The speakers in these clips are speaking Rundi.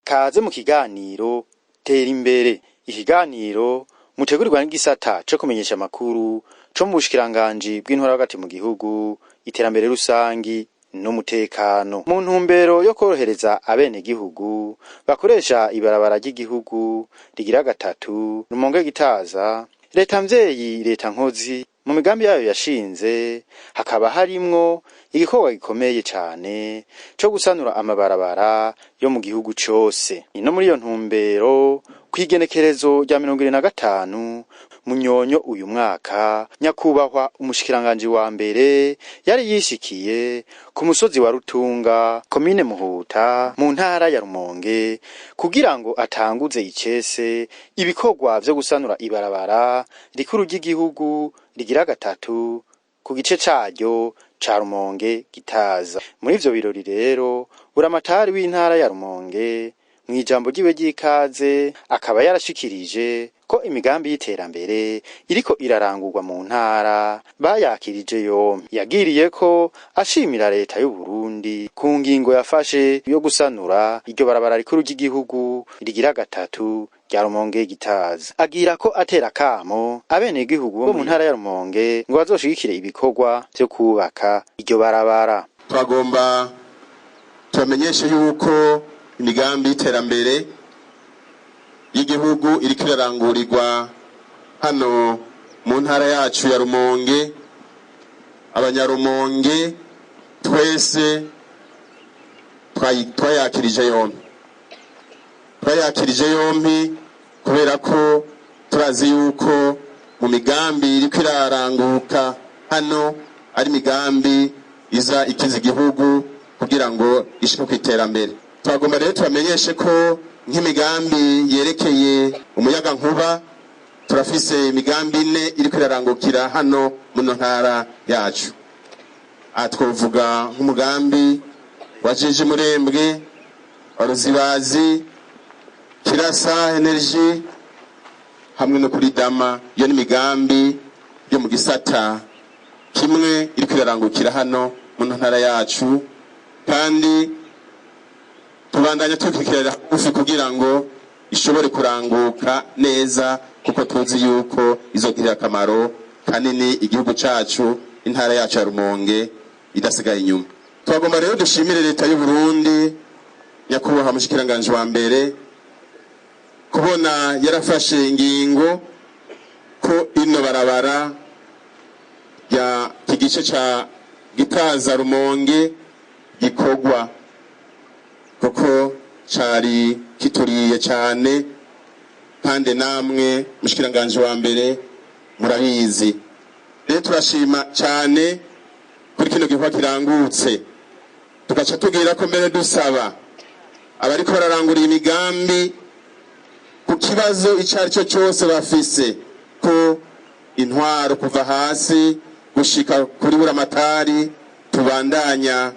Kaze mu kiganiro tera imbere. Ikiganiro mutegurirwa n'igisata co kumenyesha amakuru co mu bushikiranganji bw'intwara hagati mu gihugu, iterambere rusangi n'umutekano. Mu ntumbero yo korohereza abene gihugu bakoresha ibarabara ry'igihugu rigira gatatu Rumonge Gitaza, leta mvyeyi leta nkozi mu migambi yayo yashinze hakaba harimwo igikorwa gikomeye cane co gusanura amabarabara yo mu gihugu cose. Ino muri iyo ntumbero kwigenekerezo rya 25 Munyonyo uyu mwaka, nyakubahwa umushikiranganji wa mbere yari yishikiye ku musozi wa Rutunga, komine Muhuta, mu ntara ya Rumonge, kugira ngo atanguze icese ibikorwa vyo gusanura ibarabara rikuru ry'igihugu rigira gatatu ku gice caryo ca Rumonge Gitaza. Muri ivyo birori rero buramatari w'intara ya Rumonge mwijambo ryiwe ry'ikaze akaba yarashikirije ko imigambi y'iterambere iriko irarangurwa mu ntara bayakirije yompi. Yagiriye ko ashimira leta y'u Burundi ku ngingo yafashe yo gusanura iryo barabara rikuru ry'igihugu rigira gatatu rya Rumonge Gitaza. Agira ko atera kamo abene gihugu bo mu ntara ya Rumonge ngo bazoshigikire ibikorwa vyo kubaka iryo barabara. Twagomba tubamenyeshe yuko imigambi y'iterambere y'igihugu iriko irarangurirwa hano mu ntara yacu ya Rumonge. Abanyarumonge twese twayakirije yompi kubera ko turazi yuko mu migambi iriko iraranguka hano ari migambi iza ikiza igihugu kugira ngo ishike ku iterambere. Twagomba rero tubamenyeshe ko nk'imigambi yerekeye umuyaga nkuba turafise imigambi 4 iriko irarangukira hano mu ntara yacu. Twovuga nk'umugambi wa Jeje Murembwe, Ruzibazi, Kirasa Energy hamwe no kuri Dama. Iyo ni imigambi yo mu gisata kimwe iriko irarangukira hano mu ntara yacu, kandi tubandanya tukikirira ufi kugira ngo ishobore kuranguka neza, kuko tuzi yuko izogirira akamaro kanini igihugu cacu, intara yacu ya Rumonge idasigaye inyuma. Twagomba rero dushimire leta y'u Burundi, nyakubahwa mushikiranganje wa mbere, kubona yarafashe ingingo ko ino barabara ya kigice ca Gitaza Rumonge gikorwa, kuko cari kituriye cyane kandi namwe mushikiranganje wa mbere murabizi. Rero turashima cyane kuri kino gikorwa kirangutse, tugaca tugira ko mbere dusaba abariko bararangurira imigambi ku kibazo icari cyo cyose bafise, ko intwaro kuva hasi gushika kuri buramatari tubandanya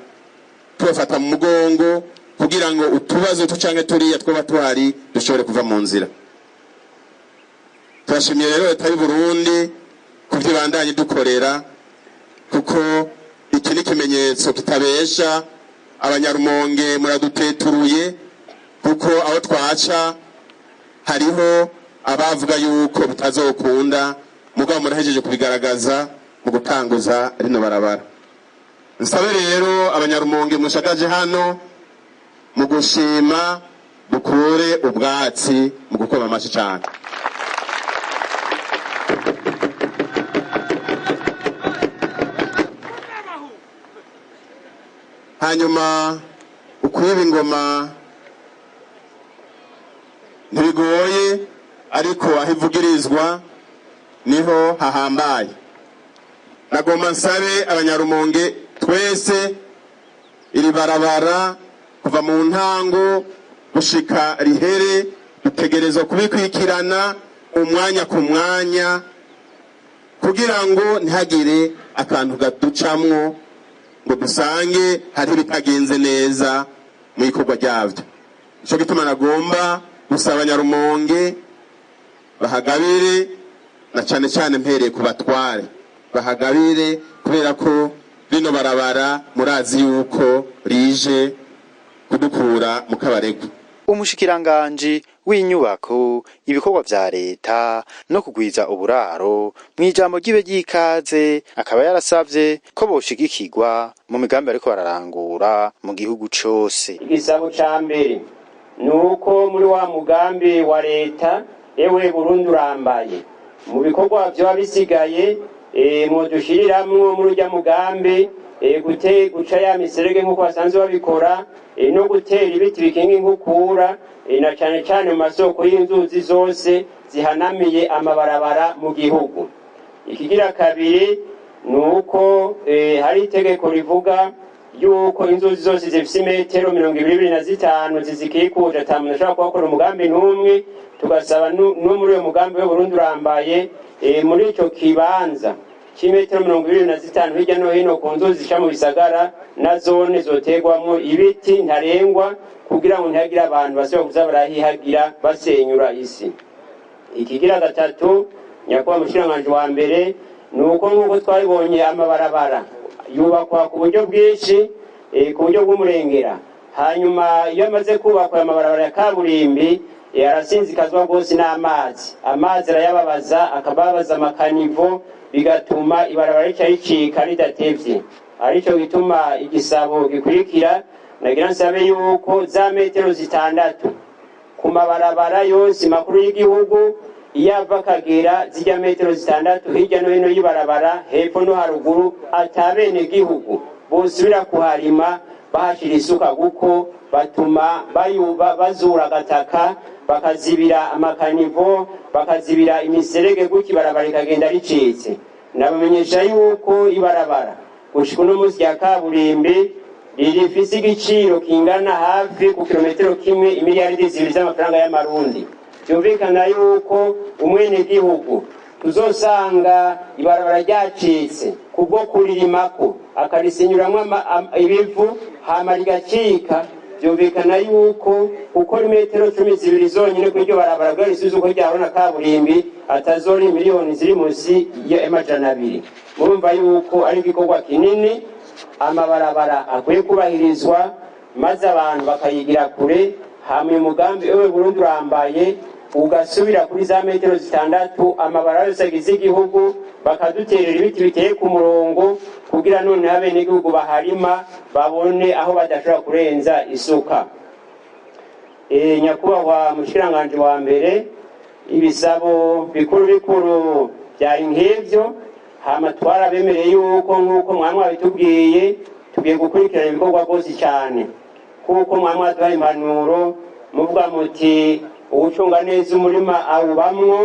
tubafata mu mugongo kugira ngo utubazo tucange turiya twoba tuhari dushobore kuva mu nzira. Turashimiye rero leta y'u Burundi kuvyo bandanye dukorera, kuko iki ni kimenyetso kitabesha. Abanyarumonge muraduteturuye, kuko aho twaca hariho abavuga yuko bitazokunda, mugabo murahejeje kubigaragaza mu gutanguza rino barabara. Nsabe rero abanyarumonge mushagaje hano mu gushima mukure ubwatsi mu gukoma amashi cyane. Hanyuma ukwiba ingoma ntibigoye, ariko ahivugirizwa niho hahambaye. Nagomba nsabe abanyarumonge twese iri barabara kuva mu ntango gushika rihere dutegerezwa kubikwikirana umwanya ku mwanya kugira ngo ntihagire akantu gaducamwo ngo dusange hari ibitagenze neza mu ikorwa ryavyo. Ico gituma nagomba gusaba Abanyarumonge bahagabire, na cane cane mpereye ku batware bahagabire, kubera ko rino barabara murazi yuko rije kudukura mu kabarego. Umushikiranganji w'inyubako, ibikorwa vya leta no kugwiza uburaro mw'ijambo ryiwe ry'ikaze akaba yarasavye ko boshigikirwa mu migambi ariko bararangura mu gihugu cose. Igisabo ca mbere nuko muri wa mugambi wa leta ewe Burundi urambaye mu bikorwa vyoba bisigaye mwodushiriramwo muri urya mugambi guca ya miserege nk'uko basanzwe babikora no gutera ibiti bikinga inkukura na cane cane mu masoko y'inzuzi zose zihanamiye amabarabara mu gihugu. Ikigira kabiri nuko hari itegeko rivuga yuko inzuzi zose zifise imetero 25 zizikikuje ata muntu ashobora kuhakora umugambi n'umwe. Tugasaba no muri uyo mugambi we Burundi urambaye muri ico kibanza c'imetero 25 hirya no hino ku nzuzi zica mu bisagara na zone zotegwamwo ibiti ntarengwa kugira ngo ntihagire abantu basubira kuza barahihagira basenyura isi. Ikigira gatatu nyakubahwa mushikiranganji wa mbere nuko nk'uko twabibonye amabarabara yubakwa ku buryo bwinshi ku buryo bw'umurengera, hanyuma iyo amaze kubakwa amabarabara ya kaburimbi arasinzikazwa rwose n'amazi. Amazi arayababaza, akababaza amakanivo, bigatuma ibarabara rica ricika ridatevye. Arico gituma igisabo gikurikira nagira nsabe yuko za metero 6 ku mabarabara yose makuru y'igihugu iyava Kagera zijya metero 6 hirya no hino y'ibarabara hepfo no haruguru, atabene gihugu bosubira kuharima bahashira isuka guko batuma bazura gataka, bakazibira amakanivo, bakazibira imiserege guki barabara ikagenda ricitse. Nabamenyesha yuko ibarabara gushika no musi ya kaburimbi rifise igiciro kingana hafi ku kilometero kimwe imiliyaridi 2 z'amafaranga y'amarundi. Byumvikana yuko umwene gihugu tuzosanga ibarabara ryacitse kubwo kuririmako akarisinyuramwo ibivu hama rigacika. Byumvikana yuko uko metero 12 zonyine kuri ryo barabara bwa risuzu ko ryabona kaburimbi atazori miliyoni ziri munsi ya 200. Murumva yuko ari igikorwa kinini, amabarabara akwiye kubahirizwa maze abantu bakayigira kure. Hamwe mugambi ewe Burundi urambaye ugasubira kuri za metero 6 amabarabara yose agize igihugu, bakaduterera ibiti biteye ku murongo kugira none abene igihugu baharima babone aho badashobora kurenza isuka. Nyakubahwa mushikiranganji wa mbere, ibisabo bikuru byari nk'ivyo, hama twarabemereye yuko nk'uko mwamwe bitubwiye tugiye gukurikirana ibikorwa rwose cyane, kuko mwamwe aduha impanuro muvuga muti uwucunga neza umurima awubamwo.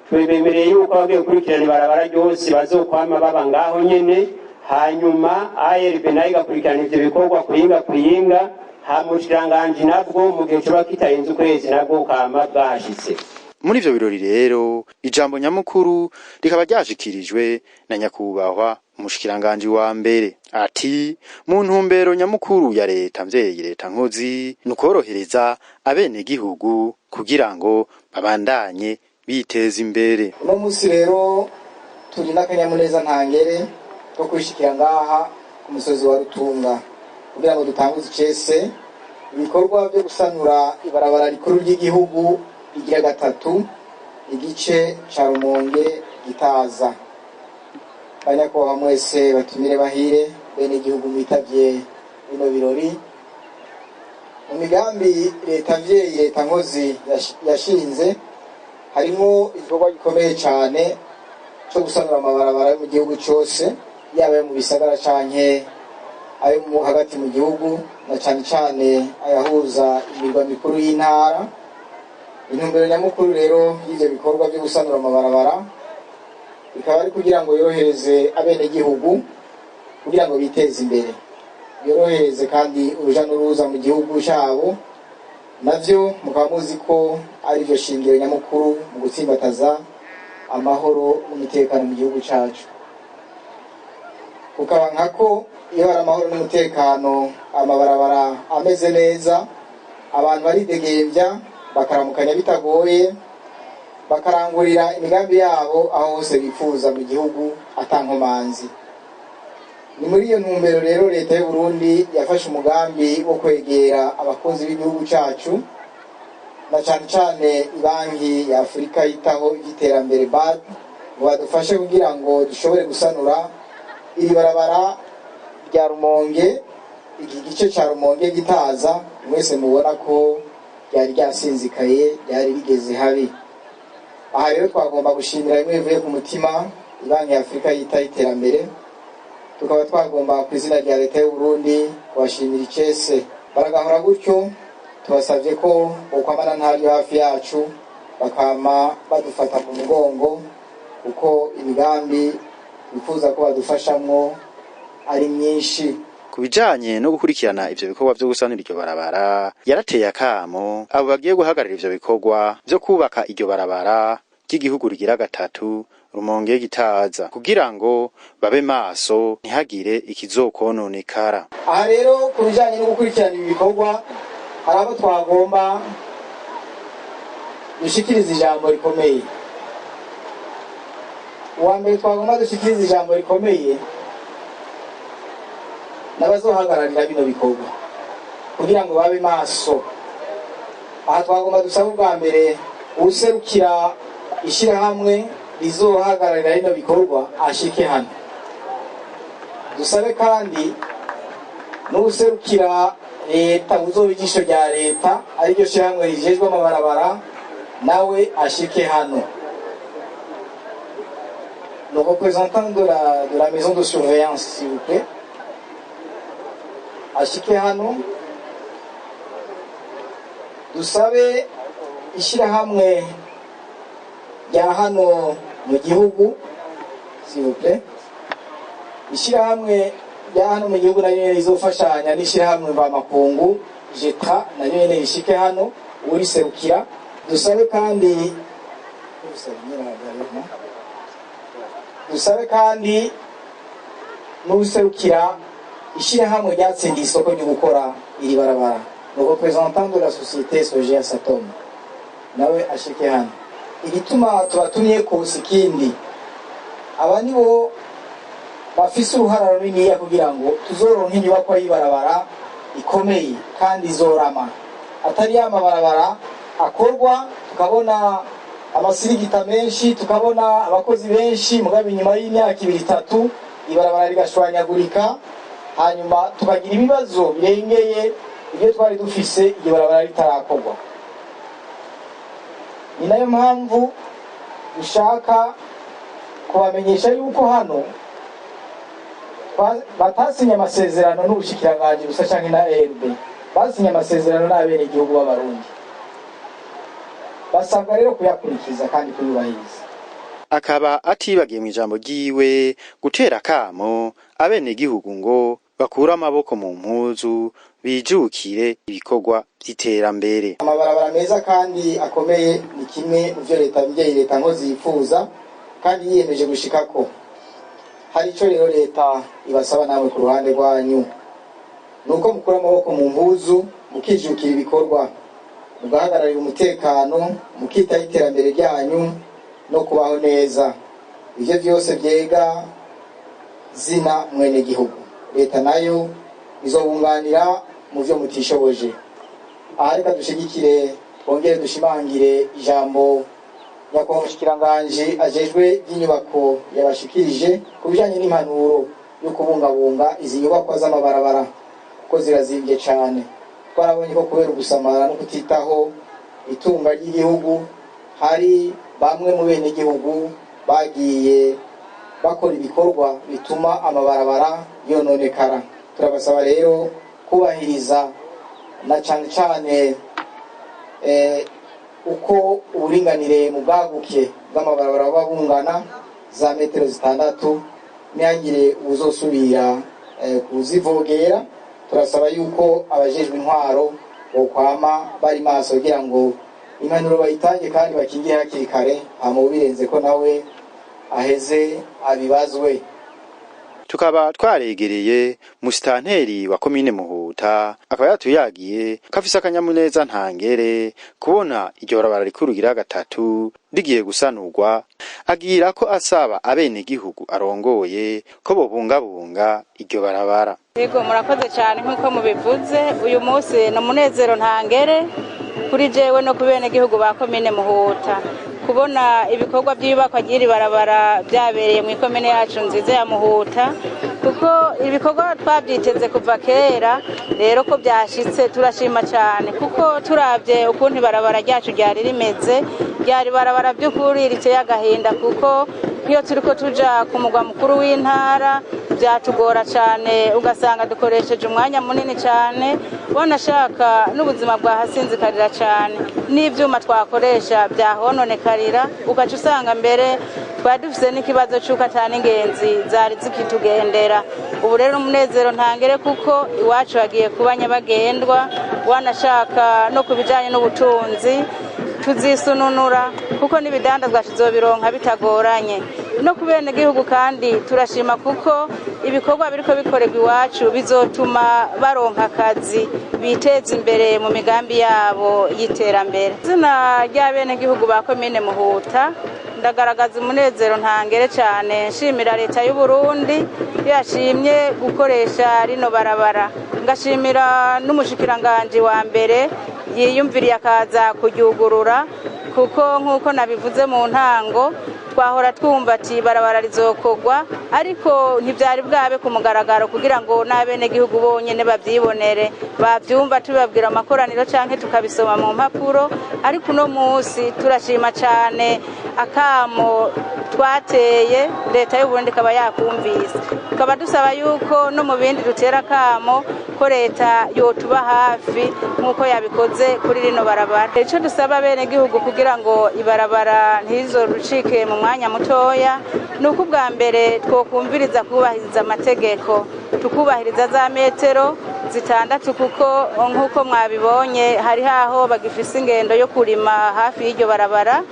Twebemereye yuko bagiye gukurikirana ibarabara ryose bazokwama baba ngaho nyene, hanyuma ARB nayo igakurikirana ivyo bikorwa kuyinga hamushikiranganji nabwo mu gihe coba kitarenze ukwezi nabwo kama bwashitse. Muri ivyo birori rero ijambo nyamukuru rikaba ryashikirijwe na nyakubahwa umushikiranganji wa mbere. Ati mu ntumbero nyamukuru ya leta mvyeyi leta nkozi nukorohereza abene gihugu kugira ngo babandanye biteza imbere. Uno musi rero turi n'akanyamuneza ntangere ko kwishikira ngaha ku musozi wa Rutunga kugira ngo dutanguze icese ibikorwa byo gusanura ibarabara rikuru ry'igihugu igira 3 igice ca Rumonge Gitaza. Banyakubahwa mwese batumire bahire bene igihugu mwitavye bino birori. Mu migambi leta mvyeyi leta nkozi yashinze harimo igikorwa gikomeye cyane cyo gusanura amabarabara yo mu gihugu cyose, yaba mu bisagara canke ayo mu hagati mu gihugu, na cyane cyane ayahuza imirwa mikuru y'intara. Intumbero nyamukuru rero y'ivyo bikorwa byo gusanura amabarabara bikaba ari kugira ngo yorohereze abene gihugu kugira ngo biteze imbere, yorohereze kandi uruja n'uruza mu gihugu cyabo, navyo mukaba muzi ko ari byo shingiro nyamukuru mu gutsimbataza amahoro n'umutekano mu gihugu cacu. Kukaba nkako iyo hari amahoro n'umutekano, amabarabara ameze neza, abantu baridegembya bakaramukanya bitagoye, bakarangurira imigambi yabo aho hose bifuza mu gihugu atankomanzi. Ni muri iyo ntumbero rero leta y'u Burundi yafashe umugambi wo kwegera abakozi b'igihugu cacu, na cane cane ibanki ya Afrika yitaho iby'iterambere BAD, ngo badufashe kugira ngo dushobore gusanura iri barabara rya Rumonge, iki gice ca Rumonge Gitaza, mwese mubona ko ryari ryasinzikaye, ryari rigeze habi. Aha rero twagomba gushimira bimwe bivuye ku mutima ibanki ya Afrika yitaho iterambere, tukaba twagomba ku izina rya leta y'u Burundi kubashimira icese. Baragahora gutyo, tubasavye ko ukwamana ntari hafi yacu, bakama badufata mu mugongo, uko imigambi bifuza ko badufashamwo ari myinshi. Ku bijanye no gukurikirana ivyo bikorwa vyo gusanura iryo barabara, yarateye akamo abo bagiye guhagararira ivyo bikorwa vyo kubaka iryo barabara ry'igihugu rigira gatatu Rumonge Gitaza, kugira ngo babe maso ntihagire ikizokononekara. Aha rero ku bijanye no gukurikirana ibi bikorwa, hari abo twagomba dushikiriza ijambo rikomeye. Uwa mbere twagomba dushikiriza ijambo rikomeye n'abazohagararira bino bikorwa kugira ngo babe maso. Aha twagomba dusaba ubwa mbere userukira ishirahamwe rizohagararira bino bikorwa ashike hano. Dusabe kandi n'userukira leta, uzoba ijisho rya leta, ariryo shirahamwe rijejwe amabarabara, nawe ashike hano. Le représentant de la maison de surveillance, s'il vous plaît, ashike hano. Dusabe ishirahamwe rya hano mu gihugu, s'il vous plaît, ishirahamwe rya hano mu gihugu nayo nyene rizofashanya n'ishirahamwe mvamakungu JETRA, nayo nyene rishike hano uriserukira. Dusabe kandi n'userukira ishirahamwe ryatsindiye isoko ryo gukora iri barabara, le représentant de la société Sogea Satom, nawe ashike hano. Igituma tubatumye ku sikindi, aba nibo bafise uruhara runiniya kugira ngo tuzoronke inyubako y'ibarabara ikomeye kandi izorama, atari ya mabarabara akorwa tukabona amasirigita menshi, tukabona abakozi benshi, mugabe inyuma y'imyaka 2-3 ibarabara rigashwanyagurika, hanyuma tukagira ibibazo birengeye ibyo twari dufise igihe barabara ritarakorwa. Ni nayo mpamvu dushaka kubamenyesha yuko hano batasinye amasezerano n'ubushikiranganje gusa canke na ERB, basinye amasezerano n'abene igihugu b'abarundi. Basabwa rero kuyakurikiza kandi kuyubahiriza. Akaba atibagiye mu ijambo ryiwe gutera kamo abene igihugu ngo bakura amaboko mu mpuzu, bijukire ibikorwa by'iterambere. Amabarabara meza kandi akomeye ni kimwe mu byo leta nkozi yifuza kandi yiyemeje gushikako. Hari ico rero leta ibasaba namwe ku ruhande rwanyu, nuko mukura amaboko mu mpuzu, mukijukira ibikorwa, mugahagararira umutekano, mukitaho iterambere ryanyu no kubaho neza. Ivyo vyose vyega zina mwene gihugu. Leta nayo izobunganira mu vyo mutishoboje. Aha reka dushigikire, twongere dushimangire ijambo nyakubahwa mushikiranganje ajejwe inyubako yabashikirije ku bijanye n'impanuro yo kubungabunga izi nyubako z'amabarabara ko zirazimvye cane. Twarabonye ko kubera ugusamara no kutitaho itunga ry'igihugu, hari bamwe mu bene gihugu bagiye bakora ibikorwa bituma amabarabara yononekara. Turabasaba rero kubahiriza na cane cane uko uburinganire mu bwaguke bw'amabarabara babungana za metero 6, ntihagire uzosubira kuzivogera. Turasaba yuko abajejwe intwaro bokwama bari maso kugira ngo impanuro bayitange kandi bakingire hakiri kare hama ubirenze ko nawe aheze abibazwe. Tukaba twaregereye musitanteri wa komine Muhuta akaba yatuyagiye kafise akanyamuneza ntangere kubona iryo barabara rikuru gira gatatu rigiye gusanurwa, agira ko asaba abene gihugu arongoye ko bobungabunga iryo barabara. Yego murakoze cyane nkuko mubivuze, uyu munsi no munezero ntangere kuri jewe no kubene gihugu ba komine Muhuta kubona ibikorwa by'ibakwa ry'iri barabara byabereye mu ikomine yacu nziza ya Muhuta, kuko ibikorwa twabyiteze kuva kera. Rero ko byashitse turashima cyane, kuko turavye ukuntu ibarabara ryacu ryari rimeze, ryari barabara by'ukuri riteye agahinda, kuko iyo turiko tuja ku mugwa mukuru w'intara byatugora cyane, ugasanga dukoresheje umwanya munini cyane, bonashaka n'ubuzima bwahasinzikarira cyane, n'ivyuma twakoresha byahononekarira, ugaca usanga mbere twari dufise n'ikibazo cy'uko atari ingenzi zari zikitugendera. Ubu rero umunezero ntangere, kuko iwacu hagiye kuba nyabagendwa, wanashaka no kubijanye n'ubutunzi tuzisununura, kuko n'ibidandazwa tuzobironka bitagoranye. No kubene gihugu kandi turashima, kuko ibikorwa biriko bikorerwa iwacu bizotuma baronka akazi biteza imbere mu migambi yabo y'iterambere. Izina rya bene gihugu ba komine Muhuta ndagaragaza umunezero ntangere cyane, nshimira leta y'u Burundi yashimye gukoresha rino barabara, ngashimira n'umushikiranganje wa mbere yiyumviriye akaza kuryugurura, kuko nkuko nabivuze mu ntango twahora twumva ati barabara rizokogwa, ariko ntibyari bwabe ku mugaragaro kugira ngo n'abene gihugu bonyene bavyibonere, bavyumva tubabwira amakoraniro canke tukabisoma mu mpapuro. Ariko uno munsi turashima cyane akamo twateye, leta y'u Burundi kaba yakumvise, tukaba dusaba yuko no mu bindi dutera akamo ko leta yotuba hafi nkuko yabikoze kuri rino barabara. Ico dusaba bene gihugu kugira ngo ibarabara ntizorucike mu mwanya mutoya, nuko bwa mbere twokumviriza kubahiriza amategeko, tukubahiriza za metero zitandatu, kuko nkuko mwabibonye hari haho bagifise ingendo yo kurima hafi y'iryo barabara,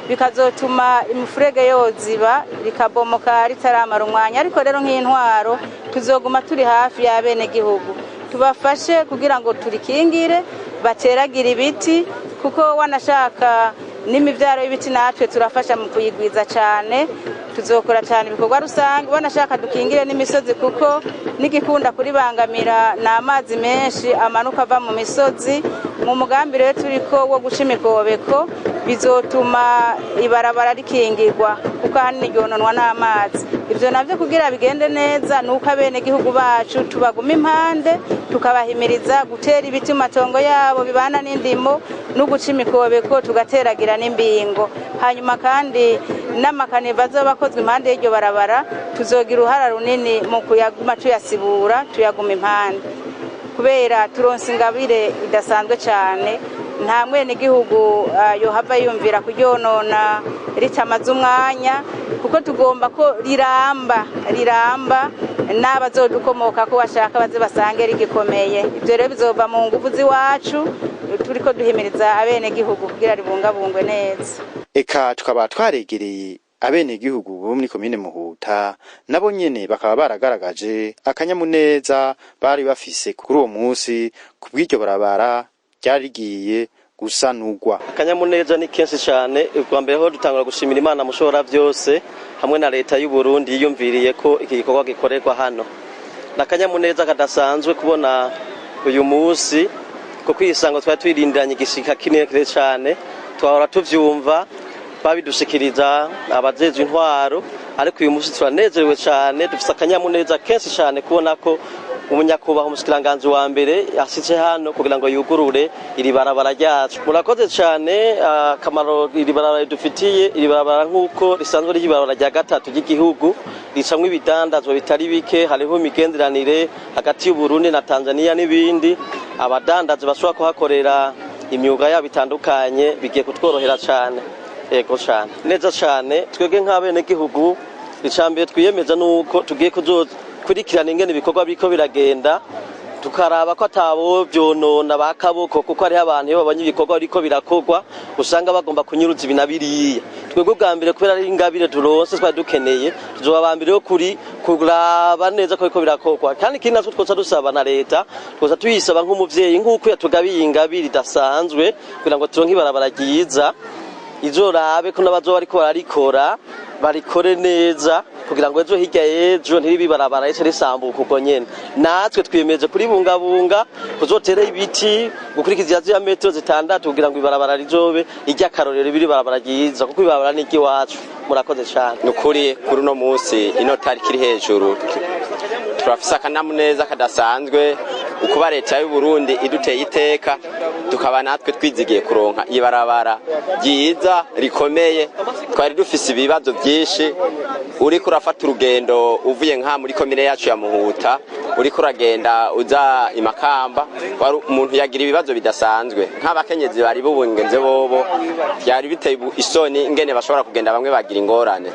bikazotuma imufurege yoziba rikabomoka ritaramara umwanya. Ariko rero nk'intwaro tuzoguma turi hafi ya bene gihugu, tubafashe kugira ngo turikingire, bateragira ibiti, kuko wanashaka n'imivyaro y'ibiti natwe turafasha mu kuyigwiza cyane. Tuzokora cyane ibikorwa rusange, wanashaka dukingire n'imisozi, kuko n'igikunda kuribangamira n'amazi menshi amanuka ava mu misozi. Mu mugambi rero turiko wo guca imikobeko bizotuma ibarabara rikingirwa, kuko ahanini ryononwa n'amazi. Ivyo navyo kugira bigende neza nuko abene gihugu bacu tubaguma impande, tukabahimiriza gutera ibiti mu matongo yabo bibana n'indimo, no guca imikobeko tugateragira n'imbingo. Hanyuma kandi n'amakaniva azoba akozwe impande y'iryo barabara tuzogira uruhara runini mu kuyaguma tuyasibura, tuyaguma impande, kubera turonse ingabire idasanzwe cyane. Nta mwene gihugu yohava yumvira kuryonona ritamaze umwanya, kuko tugomba ko riramba n'abazodukomoka ko bashaka baze basange rigikomeye. Ibyo rero bizova mu nguvu z'iwacu, turiko duhimiriza abene gihugu kugira ribungabungwe neza. Eka tukaba twaregereye abene gihugu bo muri komine Muhuta, nabo nyene bakaba baragaragaje akanyamuneza bari bafise kuri uwo munsi kubw'iryo barabara ryari rigiye gusanurwa. Akanyamuneza ni kenshi cyane. Ubwa mbere ho dutangura gushimira Imana mushobora byose hamwe na leta y'u Burundi yiyumviriye ko iki gikorwa gikorerwa hano. Nakanyamuneza kadasanzwe kubona uyu munsi, ko kwisango twari twirindiranye igishika kinekire cyane, twahora tuvyumva babidushikiriza abajejwe intwaro, ariko uyu munsi turanezerewe cyane, dufise akanyamuneza kenshi cyane kubona ko umunyakubaho umushikiranganje wa mbere yashitse hano kugira ngo yugurure iri barabara ryacu. Murakoze cyane. Akamaro iri barabara dufitiye, iri barabara nkuko risanzwe riri barabara rya gatatu ry'igihugu, ricamwe ibidandazwa bitari bike, hariho imigenderanire hagati y'u Burundi na Tanzania n'ibindi. Abadandazi bashobora kuhakorera imyuga yabo itandukanye, bigiye kutworohera cyane. Ego cyane, neza cyane. Twebwe nk'abene gihugu icambere twiyemeza nuko tugiye kurikirana ingene ibikorwa biriko biragenda, tukaraba ko atabo byonona bakaboko kuko ari abantu iyo babonye ibikorwa ariko birakorwa usanga bagomba kunyuruza ibinabiriya twebwe bwa mbere kubera ari ingabire turonse twari dukeneye tuzoba bambere yo kuri kuraba neza ko ariko birakorwa kandi kindi natwe twoza dusaba na leta twoza tuyisaba nk'umuvyeyi nk'uko yatugabiye ingabire idasanzwe kugira ngo turonke ibarabara ryiza izorabe ko n'abazoba ariko bararikora barikore neza kugira ngo ejo hirya y'ejo ntiribibarabara ese risambuka ubwo nyene natwe twiyemeje kuri bungabunga kuzotera ibiti gukurikiza ya metero 6 kugira ngo ibarabara rizobe irya karorero biri barabara ryiza kuko ibarabara ni iwacu murakoze cyane nukuri kuri no munsi ino tariki iri hejuru turafise akanyamuneza kadasanzwe ukuba leta y'u Burundi iduteye iteka tukaba natwe twizigiye kuronka ibarabara ryiza rikomeye twari dufise ibibazo byinshi uri kurafata urugendo uvuye nka muri komine yacu ya Muhuta uri kuragenda uza imakamba wari umuntu yagira ibibazo bidasanzwe nk'abakenyezi bari bubungenze bobo byari biteye isoni ingene bashobora kugenda bamwe bagira ingorane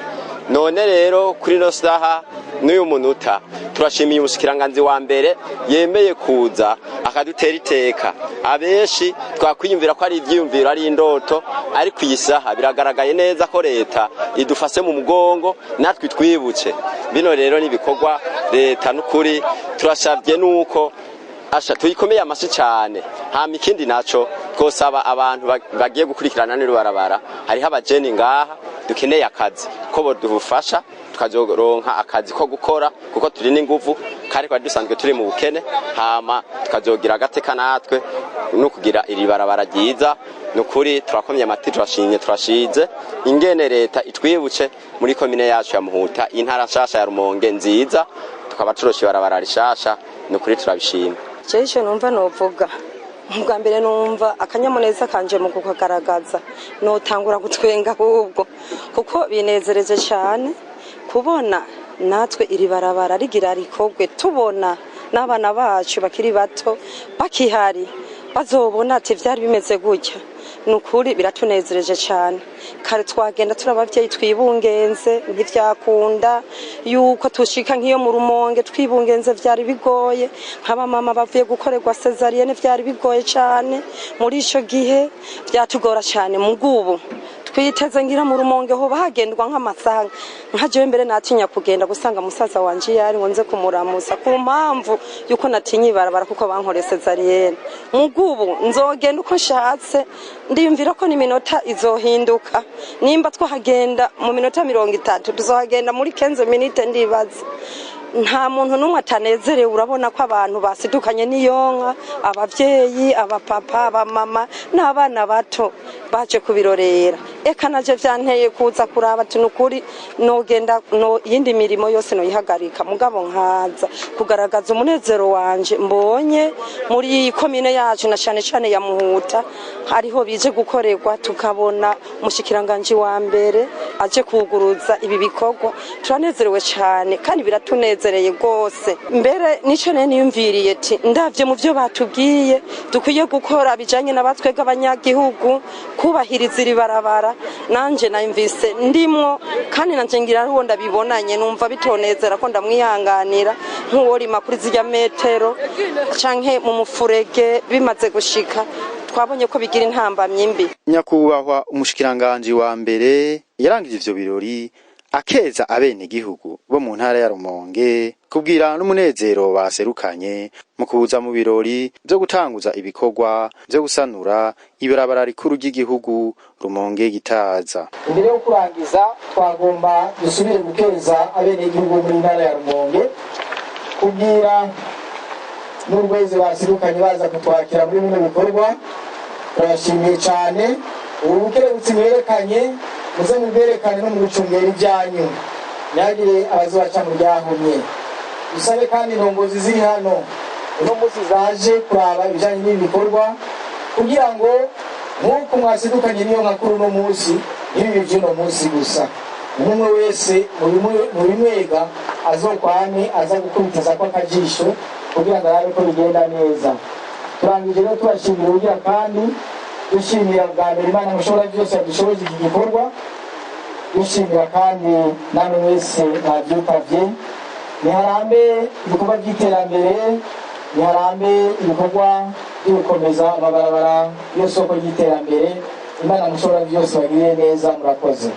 none rero kuri no saha n'uyu munota turashimiye umushikiranganje wa mbere yemeye kuza akadutera iteka abeshi twakwiyumvira ko ari ivyiyumviro ari indoto ariko iyisaha biragaragaye neza ko leta idufase mu mugongo natwe twibuce bino rero nibikorwa leta n'ukuri turashavye nuko asha tuyikomeye amashi cyane hama ikindi naco twosaba abantu bagiye gukurikirana n'urubarabara hariho abajeni ngaha dukeneye akazi ko bodufasha tukazoronka akazi ko gukora kuko turi n'inguvu kandi kwa dusanzwe turi mu bukene hama tukazogira agateka natwe no kugira iri barabara ryiza nukuri turakomye amati turashize ingene leta itwibuce muri komine yacu ya Muhuta intara nshasha ya Rumonge nziza tukaba turoshi barabara rishasha nukuri turabishima Jeje numva novuga ubwa mbere numva akanyamuneza kanje mu kukagaragaza notangura gutwenga ahubwo kuko binezereje cyane kubona natwe iri barabara rigira rikogwe tubona n'abana bacu bakiri bato bakihari bazobona ati vyari bimeze gutya nukuri biratunezereje cyane kare twagenda turabavyeyi twibungenze ntivyakunda yuko tushika nkiyo mu Rumonge twibungenze vyari bigoye nk'aba mama bavuye gukorerwa cesarienne vyari bigoye cyane muri ico gihe byatugora cyane mu gubu twiteze ngira mu Rumonge ho bagendwa nk'amasaha nkaje mbere natinya kugenda gusanga musaza wanje yari ngonze kumuramusa ku mpamvu yuko natinyi barabara kuko bankore cesarienne mu gubu nzogenda uko nshatse ndiyumvira ko ni minota izohinduka nimba twahagenda mu minota 30 tuzohagenda muri 15 minutes ndibaza nta muntu numwe atanezerewe urabona ko abantu basidukanye n'iyonka abavyeyi abapapa abamama n'abana bato baje kubirorera eka naje vyanteye kuza kuraba tunukuri nogenda no yindi mirimo yose no yihagarika mugabo nkaza kugaragaza umunezero wanje mbonye muri komine yacu na cyane ya Muhuta hariho bije gukorerwa tukabona mushikiranganje wa mbere aje kuguruza ibi bikorwa turanezerewe cyane kandi biratunezereye gose mbere nico niyumviriye ati ndavye mu byo batubwiye dukwiye gukora bijanye n'abatwega abanyagihugu kubahiriza iri barabara nanje nayumvise ndimwo kandi nanje ngira ruho ndabibonanye numva bitonezera ko ndamwihanganira nk'uworima kuri zijya metero canke mu mufurege bimaze gushika twabonye ko bigira intambamye mbi nyakubahwa umushikiranganje wa mbere yarangije ivyo birori akeza abene gihugu bo mu ntara ya Rumonge kubwira n'umunezero baserukanye mu kuza mu birori byo gutanguza ibikorwa byo gusanura ibarabara rikuru ry'igihugu Rumonge Gitaza. Imbere yo kurangiza twagomba dusubire gukeza abene gihugu muri ntara ya Rumonge kubwira n'urweze baserukanye baza kutwakira muri bino bikorwa turashimiye cyane ubukerebutsi mwerekanye muze muberekane no mu gucungera ibyanyu nyagire abazobaca mu ryahumye dusabe kandi indongozi ziri hano uno munsi zaje kuraba ibijanye n'ibikorwa kugira ngo nk'uko mwasidukanye niyo nkakuru no munsi n'ibi by'uno munsi gusa umwe wese mu bimwega azokwane aza gukubitiza ko akajisho kugira ngo arabe ko bigenda neza turangije rero tubashimira ugira kandi dushimira bwa mbere Imana mushobora byose yadushoboje iki gikorwa dushimira kandi namwe mwese mwabyitavye niharambe ibikorwa by'iterambere niharambe ibikorwa byo gukomeza amabarabara yo soko ry'iterambere. Imana mushobora byose bagirire neza, murakoze.